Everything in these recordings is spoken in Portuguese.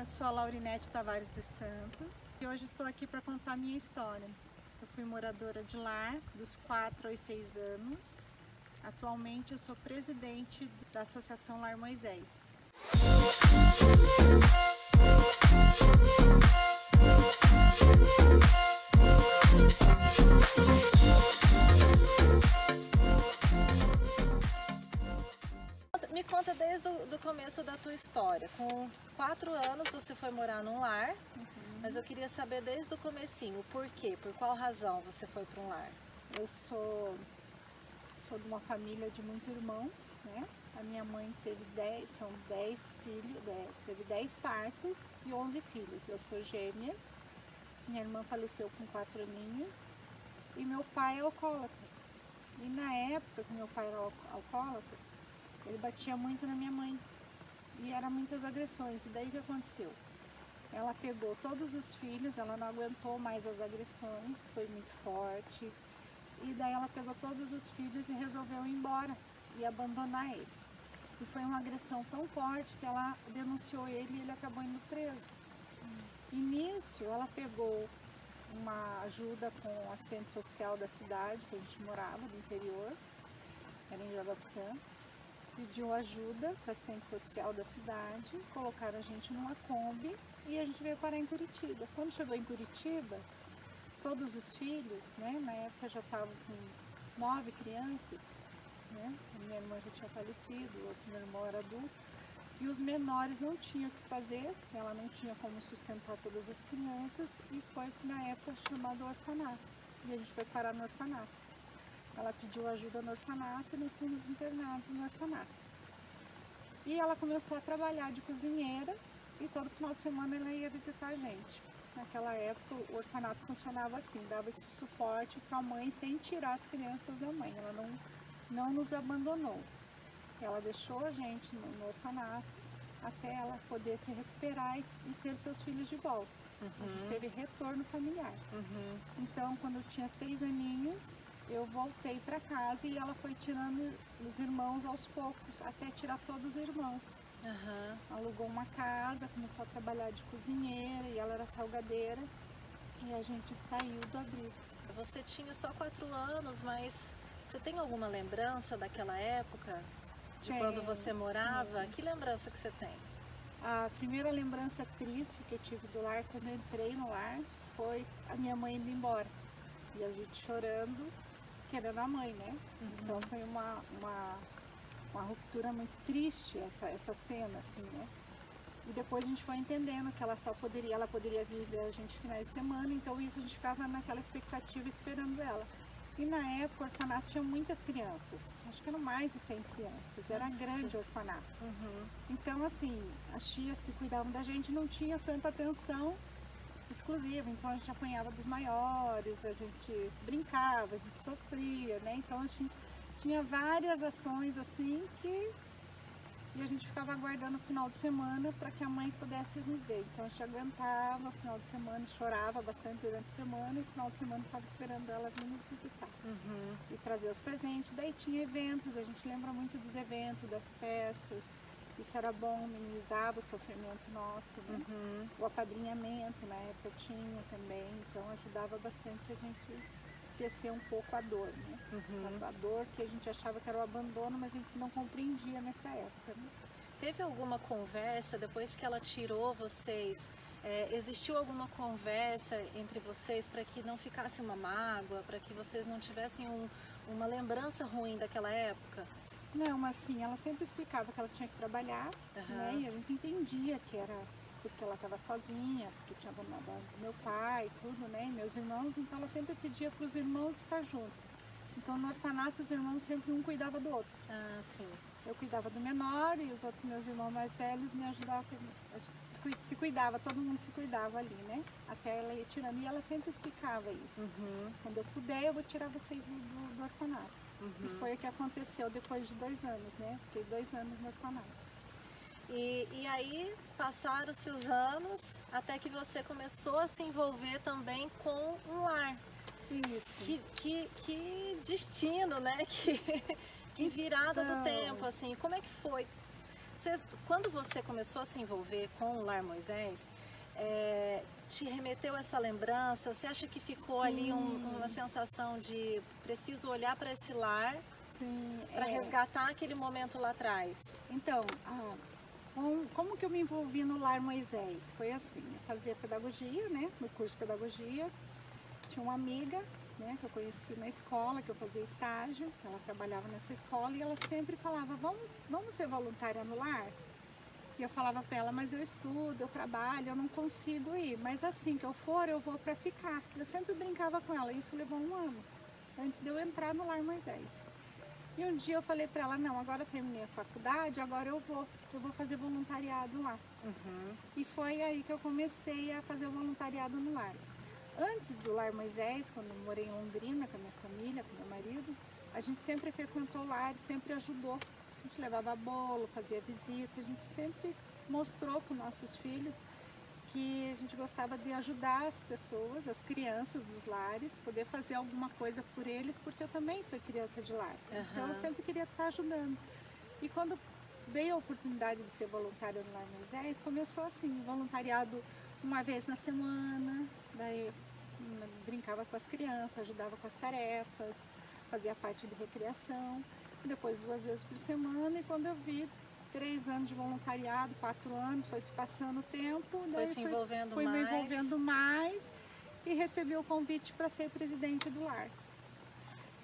Eu sou a Laurinete Tavares dos Santos e hoje estou aqui para contar a minha história. Eu fui moradora de lar dos 4 aos 6 anos. Atualmente eu sou presidente da Associação Lar Moisés. Me conta desde o começo da tua história. Com 4 anos você foi morar num lar, mas eu queria saber desde o comecinho, o porquê, por qual razão você foi para um lar? Eu sou de uma família de muitos irmãos, né? A minha mãe teve 10 filhos, teve 10 partos e 11 filhos. Eu sou gêmeas, minha irmã faleceu com 4 aninhos e meu pai é alcoólatra. E na época que meu pai era alcoólatra, ele batia muito na minha mãe e eram muitas agressões. E daí o que aconteceu? Ela pegou todos os filhos, ela não aguentou mais as agressões, foi muito forte. E daí ela pegou todos os filhos e resolveu ir embora e abandonar ele. E foi uma agressão tão forte que ela denunciou ele e ele acabou indo preso. E nisso ela pegou uma ajuda com o assistente social da cidade, que a gente morava, do interior, era em Jaguapitã. Pediu ajuda para assistente social da cidade, colocaram a gente numa Kombi e a gente veio parar em Curitiba. Quando chegou em Curitiba, todos os filhos, né, na época já estavam com 9 crianças, né, minha irmã já tinha falecido, o outro meu irmão era adulto, e os menores não tinham o que fazer, ela não tinha como sustentar todas as crianças e foi na época chamado orfanato, e a gente foi parar no orfanato. Ela pediu ajuda no orfanato e nós fomos internados no orfanato. E ela começou a trabalhar de cozinheira e todo final de semana ela ia visitar a gente. Naquela época o orfanato funcionava assim, dava esse suporte para a mãe sem tirar as crianças da mãe. Ela não nos abandonou. Ela deixou a gente no orfanato até ela poder se recuperar e ter seus filhos de volta. A gente teve retorno familiar. Então, quando eu tinha 6 aninhos, eu voltei para casa e ela foi tirando os irmãos aos poucos, até tirar todos os irmãos. Alugou uma casa, começou a trabalhar de cozinheira e ela era salgadeira e a gente saiu do abrigo. Você tinha só 4 anos, mas você tem alguma lembrança daquela época? De quando você morava? Que lembrança que você tem? A primeira lembrança triste que eu tive do lar, quando eu entrei no lar, foi a minha mãe indo embora. E a gente chorando, querendo a mãe, né? Então foi uma ruptura muito triste essa cena, assim, né? E depois a gente foi entendendo que ela poderia vir ver a gente finais de semana, então isso a gente ficava naquela expectativa esperando ela. E na época o orfanato tinha muitas crianças, acho que eram mais de 100 crianças, era grande o orfanato. Então assim, as tias que cuidavam da gente não tinham tanta atenção exclusiva, então a gente apanhava dos maiores, a gente brincava, a gente sofria, né? Então a gente tinha várias ações assim e a gente ficava aguardando o final de semana para que a mãe pudesse nos ver. Então a gente aguentava o final de semana, chorava bastante durante a semana e no final de semana estava esperando ela vir nos visitar e trazer os presentes. Daí tinha eventos, a gente lembra muito dos eventos, das festas. Isso era bom, minimizava o sofrimento nosso, né? O apadrinhamento na época tinha também, então ajudava bastante a gente esquecer um pouco a dor, né? A dor que a gente achava que era o abandono, mas a gente não compreendia nessa época, né? Teve alguma conversa depois que ela tirou vocês? Existiu alguma conversa entre vocês para que não ficasse uma mágoa, para que vocês não tivessem uma lembrança ruim daquela época? Não, mas assim, ela sempre explicava que ela tinha que trabalhar, né? E a gente entendia que era porque ela estava sozinha, porque tinha abandonado meu pai e tudo, né? E meus irmãos, então ela sempre pedia para os irmãos estar juntos. Então no orfanato os irmãos sempre um cuidava do outro. Sim. Eu cuidava do menor e os outros meus irmãos mais velhos me ajudavam, a gente se cuidava, todo mundo se cuidava ali, né? Até ela ia tirando, e ela sempre explicava isso. Quando eu puder, eu vou tirar vocês do orfanato. E foi o que aconteceu depois de 2 anos, né? Fiquei 2 anos no orfanato. E aí passaram-se os anos até que você começou a se envolver também com um lar. Isso. Que destino, né? Que virada do tempo, assim. Como é que foi Quando você começou a se envolver com o Lar Moisés, te remeteu essa lembrança? Você acha que ficou ali uma sensação de preciso olhar para esse lar para resgatar aquele momento lá atrás? Então, como que eu me envolvi no Lar Moisés? Foi assim, eu fazia pedagogia, né, no curso de pedagogia, tinha uma amiga, né, que eu conheci na escola, que eu fazia estágio, ela trabalhava nessa escola e ela sempre falava, vamos ser voluntária no lar? E eu falava para ela, mas eu estudo, eu trabalho, eu não consigo ir, mas assim que eu for, eu vou para ficar. Eu sempre brincava com ela, isso levou 1 ano, antes de eu entrar no Lar Moisés. E um dia eu falei para ela, não, agora eu terminei a faculdade, agora eu vou fazer voluntariado lá. E foi aí que eu comecei a fazer o voluntariado no lar. Antes do Lar Moisés, quando eu morei em Londrina com a minha família, com meu marido, a gente sempre frequentou o lar, sempre ajudou. A gente levava bolo, fazia visita, a gente sempre mostrou para os nossos filhos que a gente gostava de ajudar as pessoas, as crianças dos lares, poder fazer alguma coisa por eles, porque eu também fui criança de lar. Então eu sempre queria estar ajudando. E quando veio a oportunidade de ser voluntária no Lar Moisés, começou assim, voluntariado uma vez na semana, daí brincava com as crianças, ajudava com as tarefas, fazia parte de recreação, depois 2 vezes por semana, e quando eu vi 3 anos de voluntariado, 4 anos, foi se passando o tempo, daí fui me envolvendo mais e recebi o convite para ser presidente do lar.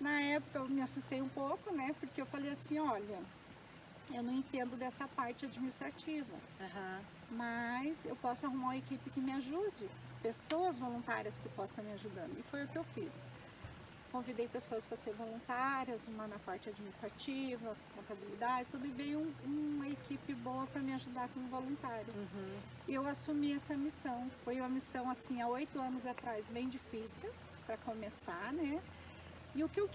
Na época eu me assustei um pouco, né, porque eu falei assim, olha, eu não entendo dessa parte administrativa, mas eu posso arrumar uma equipe que me ajude, pessoas voluntárias que possam estar me ajudando, e foi o que eu fiz. Convidei pessoas para ser voluntárias, uma na parte administrativa, contabilidade, tudo, e veio uma equipe boa para me ajudar como voluntária. E eu assumi essa missão. Foi uma missão, assim, há 8 anos atrás, bem difícil para começar, né? E o que eu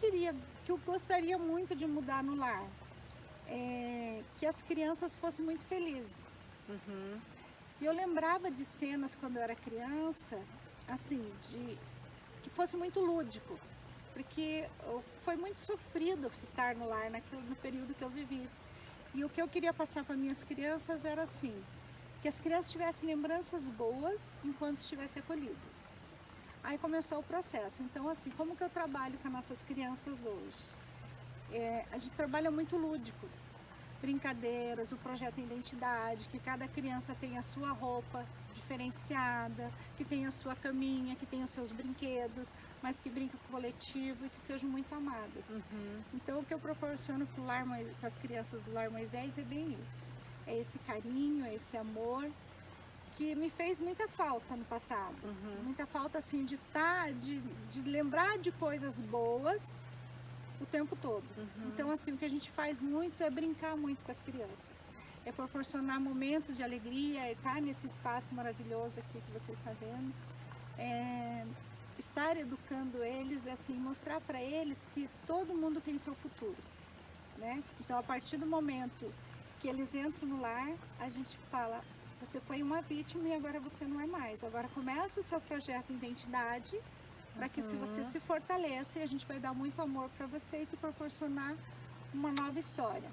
gostaria muito de mudar no lar, é que as crianças fossem muito felizes. E eu lembrava de cenas quando eu era criança, assim, que fosse muito lúdico, porque foi muito sofrido estar no lar no período que eu vivi. E o que eu queria passar para minhas crianças era assim, que as crianças tivessem lembranças boas enquanto estivessem acolhidas. Aí começou o processo. Então, assim, como que eu trabalho com as nossas crianças hoje? A gente trabalha muito lúdico. Brincadeiras, o projeto Identidade, que cada criança tenha a sua roupa diferenciada, que tenha a sua caminha, que tenha os seus brinquedos, mas que brinquem com o coletivo e que sejam muito amadas. Então o que eu proporciono para as crianças do Lar Moisés é bem isso. É esse carinho, é esse amor, que me fez muita falta no passado. Muita falta assim de lembrar de coisas boas o tempo todo. Então assim, o que a gente faz muito é brincar muito com as crianças. É proporcionar momentos de alegria, é estar nesse espaço maravilhoso aqui que você está vendo. Estar educando eles, assim, mostrar para eles que todo mundo tem seu futuro, né? Então, a partir do momento que eles entram no lar, a gente fala, você foi uma vítima e agora você não é mais. Agora começa o seu projeto Identidade, para que se você se fortaleça, e a gente vai dar muito amor para você e te proporcionar uma nova história.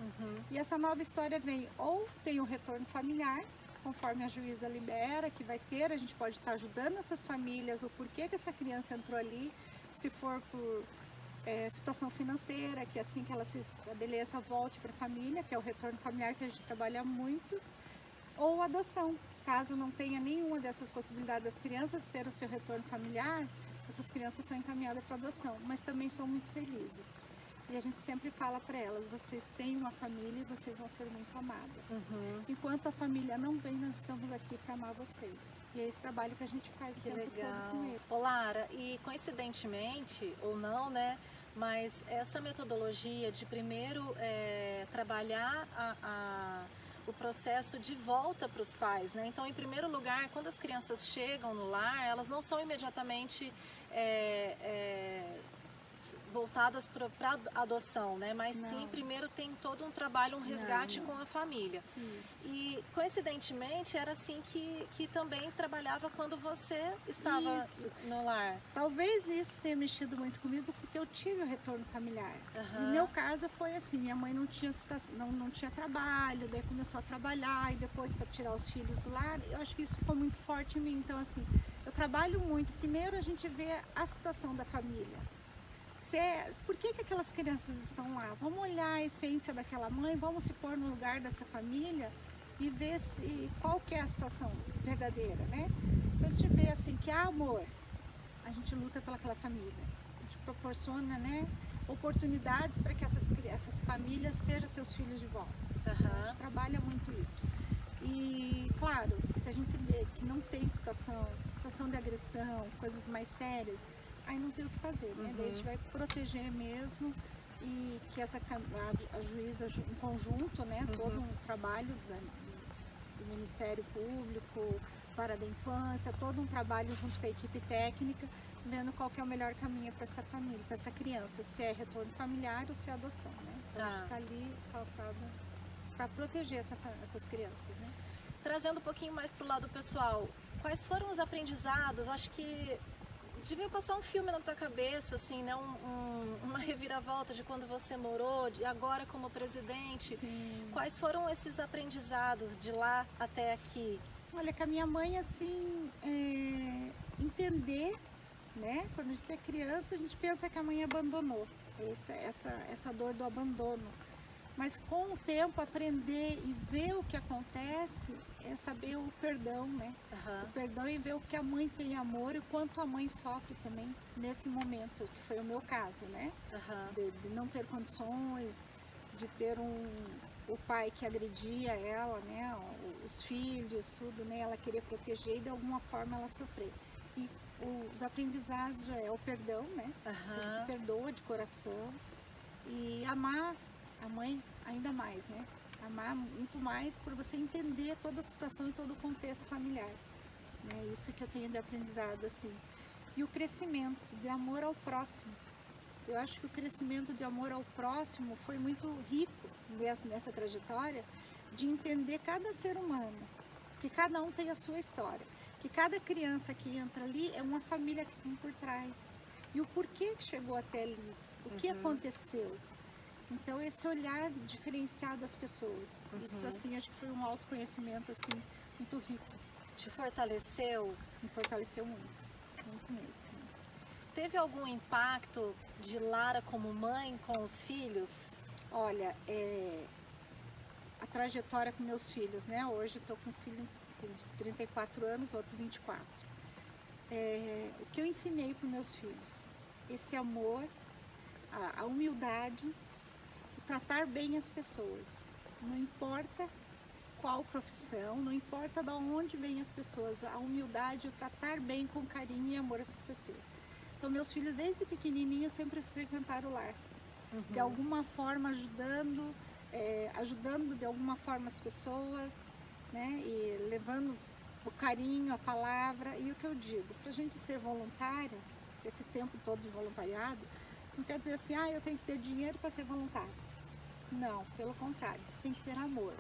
E essa nova história vem, ou tem o retorno familiar, conforme a juíza libera, que vai ter, a gente pode estar ajudando essas famílias, o porquê que essa criança entrou ali, se for por situação financeira, que assim que ela se estabeleça, volte para a família, que é o retorno familiar que a gente trabalha muito, ou adoção. Caso não tenha nenhuma dessas possibilidades das crianças ter o seu retorno familiar, essas crianças são encaminhadas para adoção, mas também são muito felizes. E a gente sempre fala para elas, vocês têm uma família e vocês vão ser muito amadas. Enquanto a família não vem, nós estamos aqui para amar vocês. E é esse trabalho que a gente faz o tempo todo com eles. Ô Lara, e coincidentemente, ou não, né? Mas essa metodologia de primeiro trabalhar o processo de volta para os pais, né? Então, em primeiro lugar, quando as crianças chegam no lar, elas não são imediatamente voltadas para adoção, né? Mas Não. sim, primeiro tem todo um trabalho, um resgate Não. com a família. Isso. E coincidentemente era assim que também trabalhava quando você estava Isso. no lar. Talvez isso tenha mexido muito comigo porque eu tive o retorno familiar. Aham. No meu caso foi assim, minha mãe não tinha não tinha trabalho, daí começou a trabalhar e depois para tirar os filhos do lar. Eu acho que isso ficou muito forte em mim. Então assim, eu trabalho muito. Primeiro a gente vê a situação da família. Por que aquelas crianças estão lá? Vamos olhar a essência daquela mãe, vamos se pôr no lugar dessa família e ver qual que é a situação verdadeira, né? Se a gente vê assim que há amor, a gente luta pelaquela família, a gente proporciona, né, oportunidades para que essas famílias tenham seus filhos de volta. Então, a gente trabalha muito isso. E claro, se a gente vê que não tem situação de agressão, coisas mais sérias, aí não tem o que fazer, né? Daí a gente vai proteger mesmo e que a juíza em conjunto, né? Todo um trabalho do Ministério Público, Vara da Infância, todo um trabalho junto com a equipe técnica, vendo qual que é o melhor caminho para essa família, para essa criança, se é retorno familiar ou se é adoção, né? Então a gente está ali calçada para proteger essas crianças, né? Trazendo um pouquinho mais para o lado pessoal, quais foram os aprendizados? Acho que devia passar um filme na tua cabeça, assim, né? Uma reviravolta de quando você morou, de agora como presidente. Sim. Quais foram esses aprendizados de lá até aqui? Olha, com a minha mãe, assim, entender, né? Quando a gente é criança, a gente pensa que a mãe abandonou. Essa dor do abandono. Mas com o tempo, aprender e ver o que acontece é saber o perdão, né? O perdão e ver o que a mãe tem amor e o quanto a mãe sofre também nesse momento, que foi o meu caso, né? De não ter condições, de ter o pai que agredia ela, né? Os filhos, tudo, né? Ela queria proteger e de alguma forma ela sofrer. E os aprendizados é o perdão, né? Porque perdoa de coração e amar a mãe ainda mais, né? Amar muito mais por você entender toda a situação e todo o contexto familiar, né? Isso que eu tenho de aprendizado, assim. E o crescimento de amor ao próximo. Eu acho que o crescimento de amor ao próximo foi muito rico nessa trajetória de entender cada ser humano, que cada um tem a sua história, que cada criança que entra ali é uma família que tem por trás. E o porquê que chegou até ali, o que aconteceu. Então, esse olhar diferenciado das pessoas, isso, assim, acho que foi um autoconhecimento, assim, muito rico. Te fortaleceu? Me fortaleceu muito mesmo. Teve algum impacto de Lara como mãe com os filhos? Olha, a trajetória com meus filhos, né? Hoje estou com um filho de 34 anos, outro 24. O que eu ensinei para meus filhos? Esse amor, a humildade, tratar bem as pessoas, não importa qual profissão, não importa de onde vêm as pessoas, a humildade, o tratar bem com carinho e amor essas pessoas. Então meus filhos desde pequenininhos sempre frequentaram o lar, de alguma forma ajudando de alguma forma as pessoas, né, e levando o carinho, a palavra. E o que eu digo, para a gente ser voluntária, esse tempo todo de voluntariado, não quer dizer assim, eu tenho que ter dinheiro para ser voluntário. Não, pelo contrário, você tem que ter amor.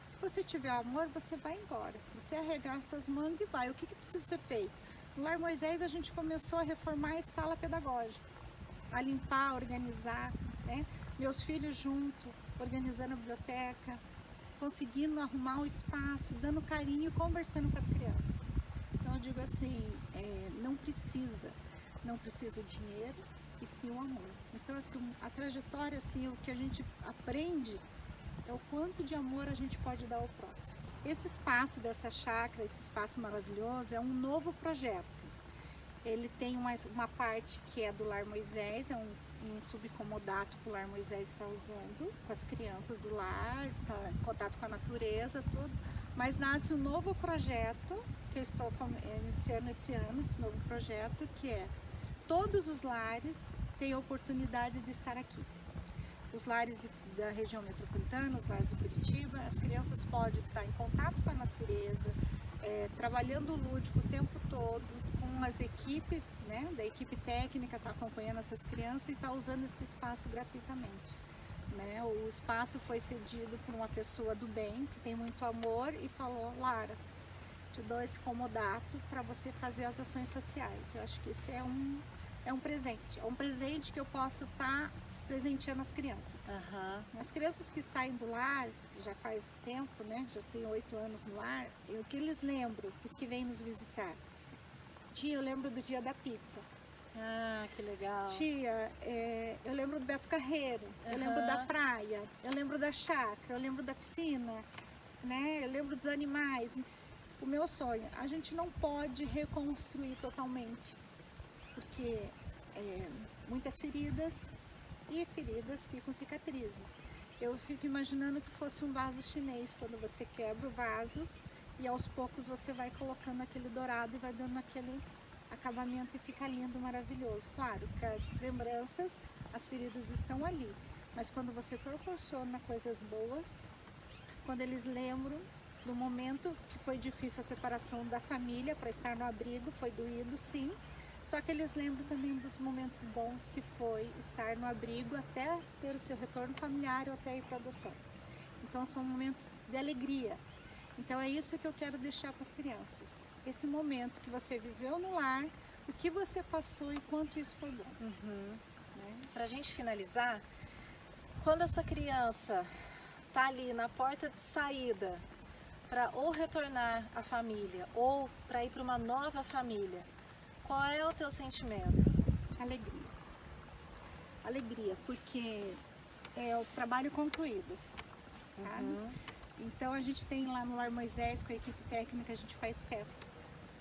Se você tiver amor, você vai embora. Você arregaça as mangas e vai. O que precisa ser feito? No Lar Moisés a gente começou a reformar a sala pedagógica, a limpar, a organizar, né? Meus filhos junto, organizando a biblioteca, conseguindo arrumar o espaço, dando carinho e conversando com as crianças. Então eu digo assim, não precisa o dinheiro, e sim o amor. Então, assim, a trajetória, assim, o que a gente aprende é o quanto de amor a gente pode dar ao próximo. Esse espaço dessa chácara, esse espaço maravilhoso, é um novo projeto. Ele tem uma parte que é do Lar Moisés, é um subcomodato que o Lar Moisés está usando com as crianças do lar, está em contato com a natureza, tudo. Mas nasce um novo projeto, que eu estou iniciando esse ano, esse novo projeto, que é todos os lares têm a oportunidade de estar aqui. Os lares da região metropolitana, os lares de Curitiba, as crianças podem estar em contato com a natureza, trabalhando o lúdico o tempo todo, com as equipes, né, da equipe técnica está acompanhando essas crianças e está usando esse espaço gratuitamente. Né? O espaço foi cedido por uma pessoa do bem, que tem muito amor, e falou: Lara, te dou esse comodato para você fazer as ações sociais. Eu acho que isso é um presente que eu posso estar presenteando as crianças. As crianças que saem do lar, já faz tempo, né? Já tem 8 anos no lar, o que eles lembram, os que vêm nos visitar? Tia, eu lembro do dia da pizza. Ah, que legal. Tia, eu lembro do Beto Carreiro, eu lembro da praia, eu lembro da chácara, eu lembro da piscina, né? Eu lembro dos animais. O meu sonho, a gente não pode reconstruir totalmente, porque muitas feridas ficam cicatrizes. Eu fico imaginando que fosse um vaso chinês, quando você quebra o vaso e aos poucos você vai colocando aquele dourado e vai dando aquele acabamento e fica lindo, maravilhoso. Claro que as lembranças, as feridas estão ali, mas quando você proporciona coisas boas, quando eles lembram do momento que foi difícil a separação da família para estar no abrigo, foi doído, sim, só que eles lembram também dos momentos bons que foi estar no abrigo até ter o seu retorno familiar ou até ir para adoção. Então são momentos de alegria. Então é isso que eu quero deixar para as crianças. Esse momento que você viveu no lar, o que você passou e quanto isso foi bom. Né? Para a gente finalizar, quando essa criança está ali na porta de saída para ou retornar à família ou para ir para uma nova família, qual é o teu sentimento? Alegria. Alegria, porque é o trabalho concluído, sabe? Então a gente tem lá no Lar Moisés, com a equipe técnica, a gente faz festa.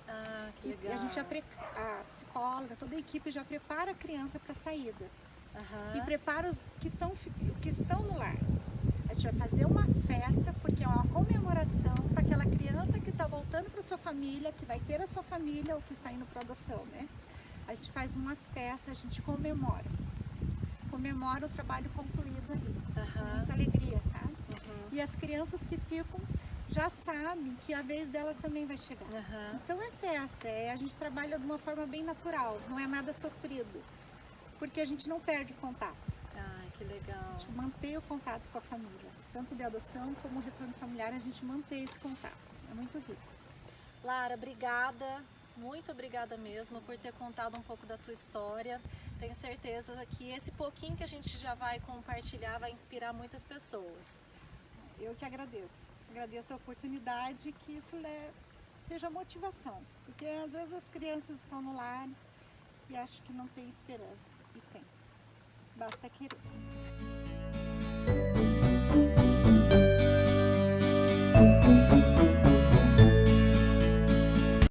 Ah, que legal. E a gente a psicóloga, toda a equipe já prepara a criança para a saída. E prepara os que estão no lar. A gente vai fazer uma festa, porque é uma comemoração para aquela criança que está voltando para sua família, que vai ter a sua família ou que está indo para adoção, né? A gente faz uma festa, a gente comemora o trabalho concluído ali. Com muita alegria, sabe? E as crianças que ficam já sabem que a vez delas também vai chegar. Então é festa, a gente trabalha de uma forma bem natural, não é nada sofrido, porque a gente não perde contato. Ah, que legal. A gente mantém o contato com a família, tanto de adoção como retorno familiar, a gente mantém esse contato, é muito rico. Lara, obrigada, muito obrigada mesmo por ter contado um pouco da tua história. Tenho certeza que esse pouquinho que a gente já vai compartilhar vai inspirar muitas pessoas. Eu que agradeço a oportunidade, que isso seja motivação, porque às vezes as crianças estão no lar e acham que não tem esperança, e tem, basta querer.